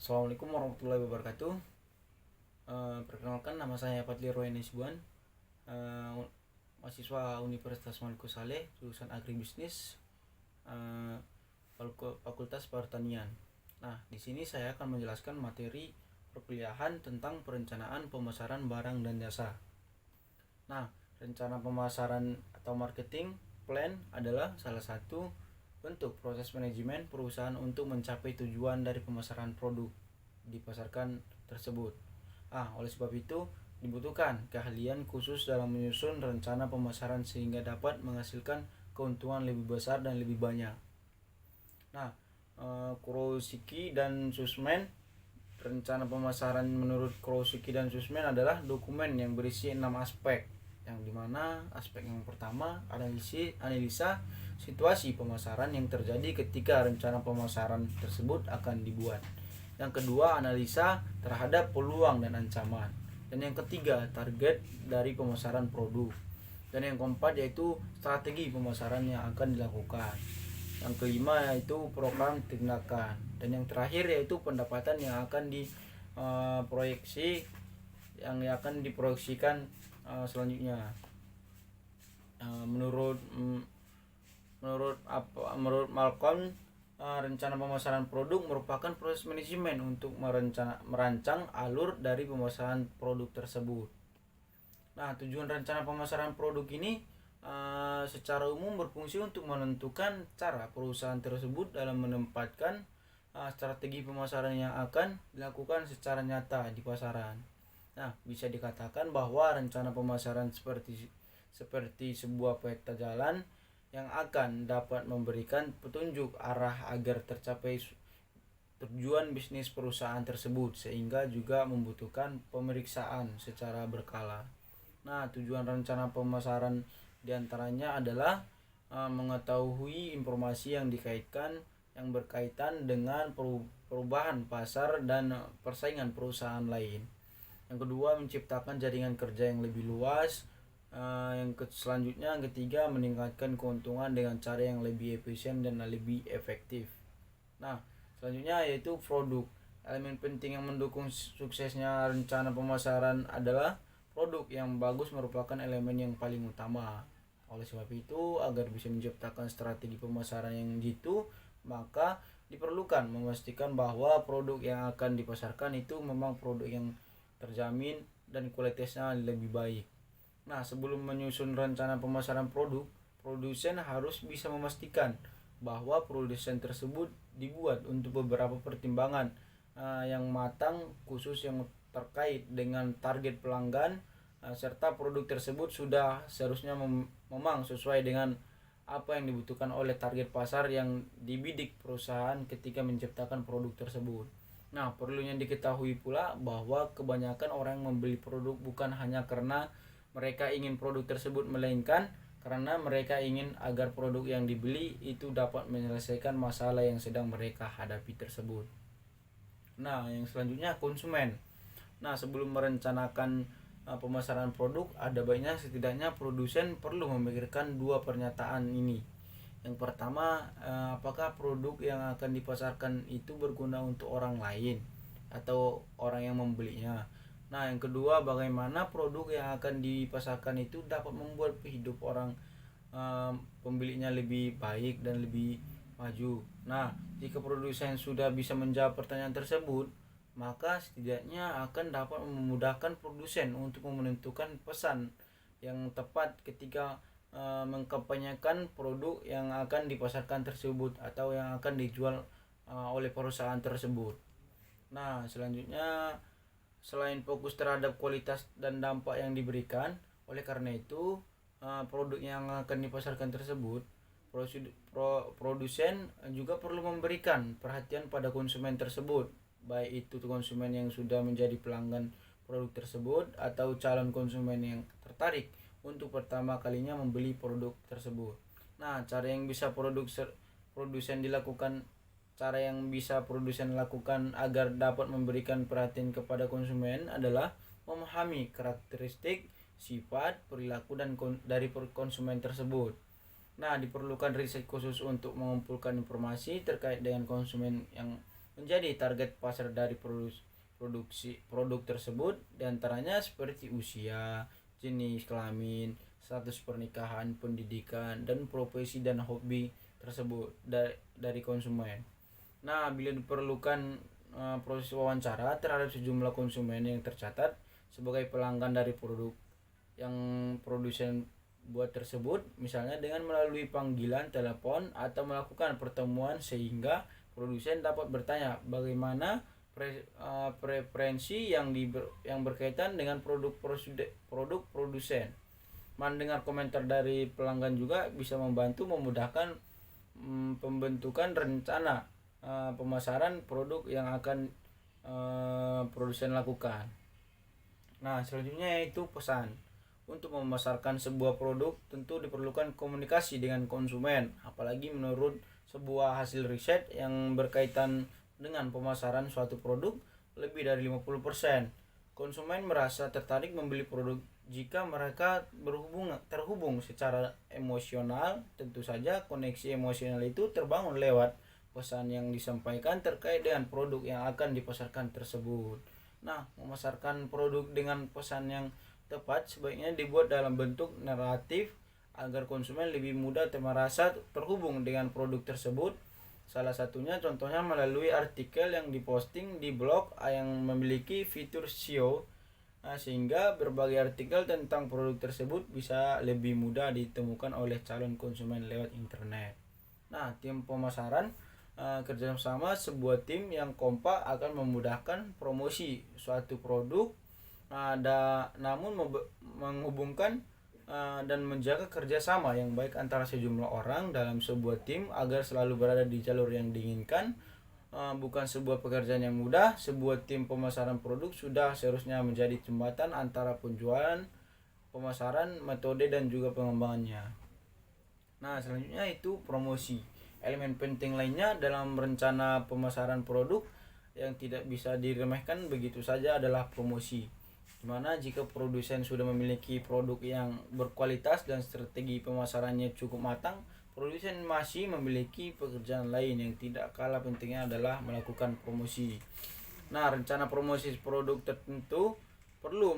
Assalamualaikum warahmatullahi wabarakatuh. Perkenalkan, nama saya Fadli Roy Nisbuan, uh, mahasiswa Universitas Maliku Saleh, jurusan Agribisnis, uh, Fakultas Pertanian. Nah, di sini saya akan menjelaskan materi perkuliahan tentang perencanaan pemasaran barang dan jasa. Nah, rencana pemasaran atau marketing plan adalah salah satu bentuk proses manajemen perusahaan untuk mencapai tujuan dari pemasaran produk dipasarkan tersebut. Oleh sebab itu dibutuhkan keahlian khusus dalam menyusun rencana pemasaran sehingga dapat menghasilkan keuntungan lebih besar dan lebih banyak. Nah, Kurosaki dan Sussman, rencana pemasaran menurut Kurosaki dan Sussman adalah dokumen yang berisi 6 aspek, yang dimana aspek yang pertama analisa situasi pemasaran yang terjadi ketika rencana pemasaran tersebut akan dibuat. Yang kedua, analisa terhadap peluang dan ancaman. Dan yang ketiga, target dari pemasaran produk. Dan yang keempat yaitu strategi pemasaran yang akan dilakukan. Yang kelima yaitu program tindakan. Dan yang terakhir yaitu pendapatan yang akan diproyeksi yang akan diproyeksikan selanjutnya. Menurut Malcolm, rencana pemasaran produk merupakan proses manajemen untuk merancang alur dari pemasaran produk tersebut. Nah, tujuan rencana pemasaran produk ini secara umum berfungsi untuk menentukan cara perusahaan tersebut dalam menempatkan strategi pemasaran yang akan dilakukan secara nyata di pasaran. Nah, bisa dikatakan bahwa rencana pemasaran seperti sebuah peta jalan yang akan dapat memberikan petunjuk arah agar tercapai tujuan bisnis perusahaan tersebut, sehingga juga membutuhkan pemeriksaan secara berkala. Nah, tujuan rencana pemasaran diantaranya adalah mengetahui informasi yang berkaitan dengan perubahan pasar dan persaingan perusahaan lain. Yang kedua, menciptakan jaringan kerja yang lebih luas. Selanjutnya, yang ketiga, meningkatkan keuntungan dengan cara yang lebih efisien dan lebih efektif. Nah, selanjutnya yaitu produk. Elemen penting yang mendukung suksesnya rencana pemasaran adalah produk yang bagus merupakan elemen yang paling utama. Oleh sebab itu, agar bisa menciptakan strategi pemasaran yang jitu, maka diperlukan memastikan bahwa produk yang akan dipasarkan itu memang produk yang terjamin dan kualitasnya lebih baik. Nah, sebelum menyusun rencana pemasaran produk, produsen harus bisa memastikan bahwa produsen tersebut dibuat untuk beberapa pertimbangan yang matang, khusus yang terkait dengan target pelanggan, serta produk tersebut sudah seharusnya memang sesuai dengan apa yang dibutuhkan oleh target pasar yang dibidik perusahaan ketika menciptakan produk tersebut. Nah, perlunya diketahui pula bahwa kebanyakan orang membeli produk bukan hanya karena mereka ingin produk tersebut, melainkan karena mereka ingin agar produk yang dibeli itu dapat menyelesaikan masalah yang sedang mereka hadapi tersebut. Nah, yang selanjutnya konsumen. Nah, sebelum merencanakan pemasaran produk, ada baiknya setidaknya produsen perlu memikirkan dua pernyataan ini. Yang pertama, apakah produk yang akan dipasarkan itu berguna untuk orang lain atau orang yang membelinya. Nah, yang kedua, bagaimana produk yang akan dipasarkan itu dapat membuat hidup orang pembelinya lebih baik dan lebih maju. Nah, jika produsen sudah bisa menjawab pertanyaan tersebut, maka setidaknya akan dapat memudahkan produsen untuk menentukan pesan yang tepat ketika mengkampanyekan produk yang akan dipasarkan tersebut atau yang akan dijual oleh perusahaan tersebut. Nah, selanjutnya, selain fokus terhadap kualitas dan dampak yang diberikan, oleh karena itu produk yang akan dipasarkan tersebut, produsen juga perlu memberikan perhatian pada konsumen tersebut, baik itu konsumen yang sudah menjadi pelanggan produk tersebut atau calon konsumen yang tertarik untuk pertama kalinya membeli produk tersebut. Nah, cara yang bisa produsen lakukan agar dapat memberikan perhatian kepada konsumen adalah memahami karakteristik, sifat, perilaku dari konsumen tersebut. Nah, diperlukan riset khusus untuk mengumpulkan informasi terkait dengan konsumen yang menjadi target pasar dari produksi produk tersebut, diantaranya seperti usia, jenis kelamin, status pernikahan, pendidikan, dan profesi dan hobi tersebut dari konsumen. Nah, bila diperlukan proses wawancara terhadap sejumlah konsumen yang tercatat sebagai pelanggan dari produk yang produsen buat tersebut, misalnya dengan melalui panggilan telepon atau melakukan pertemuan, sehingga produsen dapat bertanya bagaimana preferensi yang berkaitan dengan produk produsen. Mendengar komentar dari pelanggan juga bisa membantu memudahkan pembentukan rencana pemasaran produk yang akan produsen lakukan. Nah, selanjutnya yaitu pesan. Untuk memasarkan sebuah produk tentu diperlukan komunikasi dengan konsumen, apalagi menurut sebuah hasil riset yang berkaitan dengan pemasaran suatu produk, lebih dari 50% konsumen merasa tertarik membeli produk jika mereka terhubung secara emosional. Tentu saja koneksi emosional itu terbangun lewat pesan yang disampaikan terkait dengan produk yang akan dipasarkan tersebut. Nah, memasarkan produk dengan pesan yang tepat sebaiknya dibuat dalam bentuk naratif agar konsumen lebih mudah merasa terhubung dengan produk tersebut. Salah satunya contohnya melalui artikel yang diposting di blog yang memiliki fitur SEO, sehingga berbagai artikel tentang produk tersebut bisa lebih mudah ditemukan oleh calon konsumen lewat internet. Nah, tim pemasaran kerjasama sebuah tim yang kompak akan memudahkan promosi suatu produk, namun menghubungkan dan menjaga kerjasama yang baik antara sejumlah orang dalam sebuah tim agar selalu berada di jalur yang diinginkan. Bukan sebuah pekerjaan yang mudah. Sebuah tim pemasaran produk sudah seharusnya menjadi jembatan antara penjualan, pemasaran, metode, dan juga pengembangannya. Nah, selanjutnya itu promosi. Elemen penting lainnya dalam rencana pemasaran produk yang tidak bisa diremehkan begitu saja adalah promosi. Dimana jika produsen sudah memiliki produk yang berkualitas dan strategi pemasarannya cukup matang, produsen masih memiliki pekerjaan lain yang tidak kalah pentingnya adalah melakukan promosi. Nah, rencana promosi produk tertentu perlu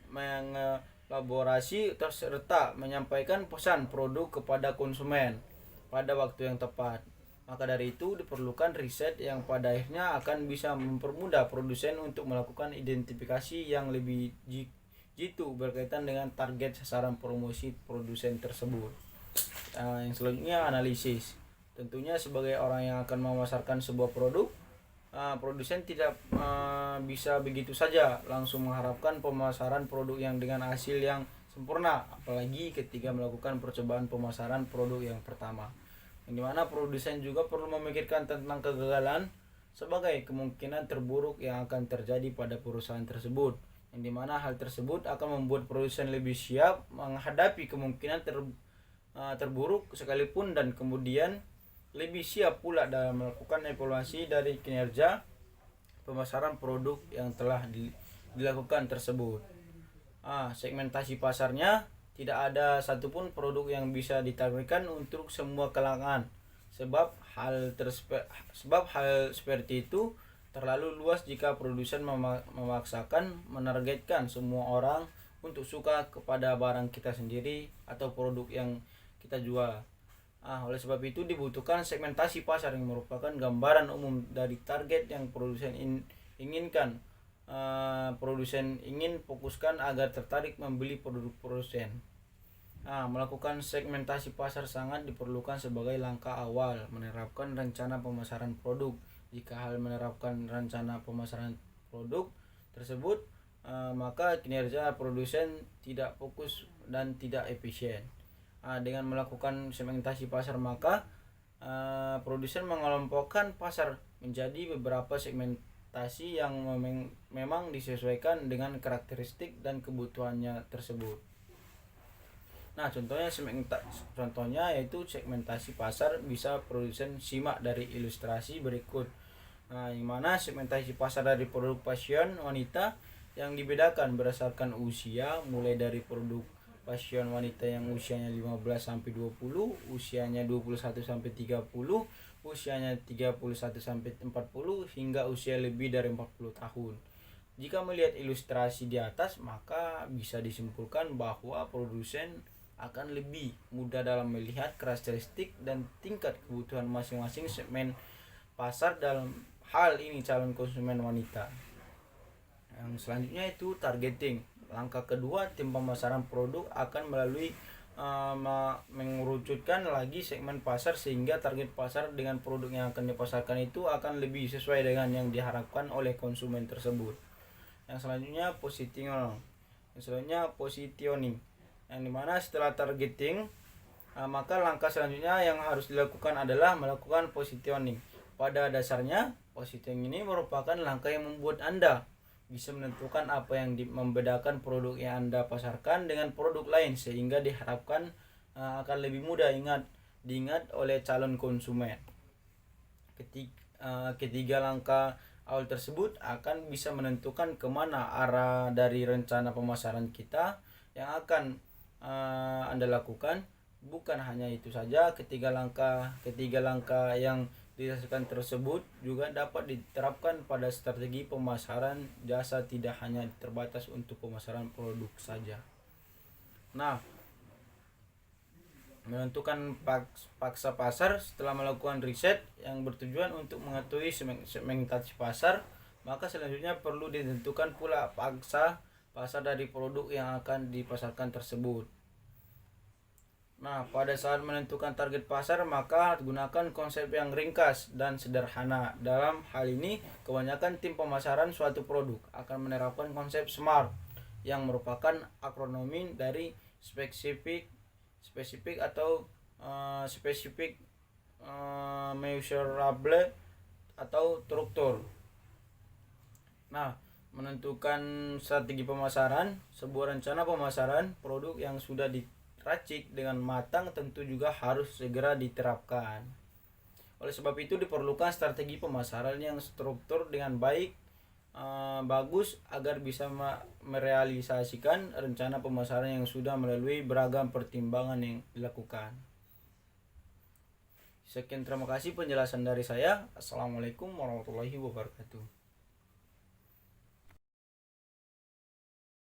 mengelaborasi serta menyampaikan pesan produk kepada konsumen pada waktu yang tepat. Maka dari itu diperlukan riset yang pada akhirnya akan bisa mempermudah produsen untuk melakukan identifikasi yang lebih jitu berkaitan dengan target sasaran promosi produsen tersebut. Yang selanjutnya analisis. Tentunya sebagai orang yang akan memasarkan sebuah produk, produsen tidak bisa begitu saja langsung mengharapkan pemasaran produk yang dengan hasil yang sempurna, apalagi ketika melakukan percobaan pemasaran produk yang pertama, yang dimana produsen juga perlu memikirkan tentang kegagalan sebagai kemungkinan terburuk yang akan terjadi pada perusahaan tersebut, yang dimana hal tersebut akan membuat produsen lebih siap menghadapi kemungkinan terburuk sekalipun, dan kemudian lebih siap pula dalam melakukan evaluasi dari kinerja pemasaran produk yang telah dilakukan tersebut. Segmentasi pasarnya. Tidak ada satupun produk yang bisa ditargetkan untuk semua kalangan, sebab hal seperti itu terlalu luas jika produsen memaksakan menargetkan semua orang untuk suka kepada barang kita sendiri atau produk yang kita jual. Oleh sebab itu dibutuhkan segmentasi pasar yang merupakan gambaran umum dari target yang produsen inginkan. Produsen ingin fokuskan agar tertarik membeli produk produsen. Melakukan segmentasi pasar sangat diperlukan sebagai langkah awal menerapkan rencana pemasaran produk. Jika hal menerapkan rencana pemasaran produk tersebut, maka kinerja produsen tidak fokus dan tidak efisien. Dengan melakukan segmentasi pasar, maka produsen mengelompokkan pasar menjadi beberapa segmentasi yang memang disesuaikan dengan karakteristik dan kebutuhannya tersebut. Nah, contohnya yaitu segmentasi pasar bisa produsen simak dari ilustrasi berikut. Yang mana segmentasi pasar dari produk fashion wanita yang dibedakan berdasarkan usia, mulai dari produk fashion wanita yang usianya 15 sampai 20, usianya 21 sampai 30, usianya 31 sampai 40 hingga usia lebih dari 40 tahun. Jika melihat ilustrasi di atas, maka bisa disimpulkan bahwa produsen akan lebih mudah dalam melihat karakteristik dan tingkat kebutuhan masing-masing segmen pasar, dalam hal ini calon konsumen wanita. Yang selanjutnya itu targeting. Langkah kedua, tim pemasaran produk akan melalui mengerucutkan lagi segmen pasar sehingga target pasar dengan produk yang akan dipasarkan itu akan lebih sesuai dengan yang diharapkan oleh konsumen tersebut. Yang selanjutnya positioning. Yang dimana setelah targeting, maka langkah selanjutnya yang harus dilakukan adalah melakukan positioning. Pada dasarnya, positioning ini merupakan langkah yang membuat Anda bisa menentukan apa yang membedakan produk yang Anda pasarkan dengan produk lain sehingga diharapkan akan lebih mudah diingat oleh calon konsumen. Ketiga langkah awal tersebut akan bisa menentukan kemana arah dari rencana pemasaran kita yang akan Anda lakukan. Bukan hanya itu saja, ketiga langkah yang dirasakan tersebut juga dapat diterapkan pada strategi pemasaran jasa, tidak hanya terbatas untuk pemasaran produk saja. Nah, menentukan paksa pasar. Setelah melakukan riset yang bertujuan untuk mengetahui segmentasi pasar, maka selanjutnya perlu ditentukan pula paksa pasar dari produk yang akan dipasarkan tersebut. Nah, pada saat menentukan target pasar, maka gunakan konsep yang ringkas dan sederhana. Dalam hal ini, kebanyakan tim pemasaran suatu produk akan menerapkan konsep SMART yang merupakan akronim dari spesifik atau measurable atau struktur. Nah, menentukan strategi pemasaran. Sebuah rencana pemasaran produk yang sudah diracik dengan matang tentu juga harus segera diterapkan. Oleh sebab itu diperlukan strategi pemasaran yang struktur dengan bagus agar bisa merealisasikan rencana pemasaran yang sudah melalui beragam pertimbangan yang dilakukan. Sekian, terima kasih penjelasan dari saya. Assalamualaikum warahmatullahi wabarakatuh.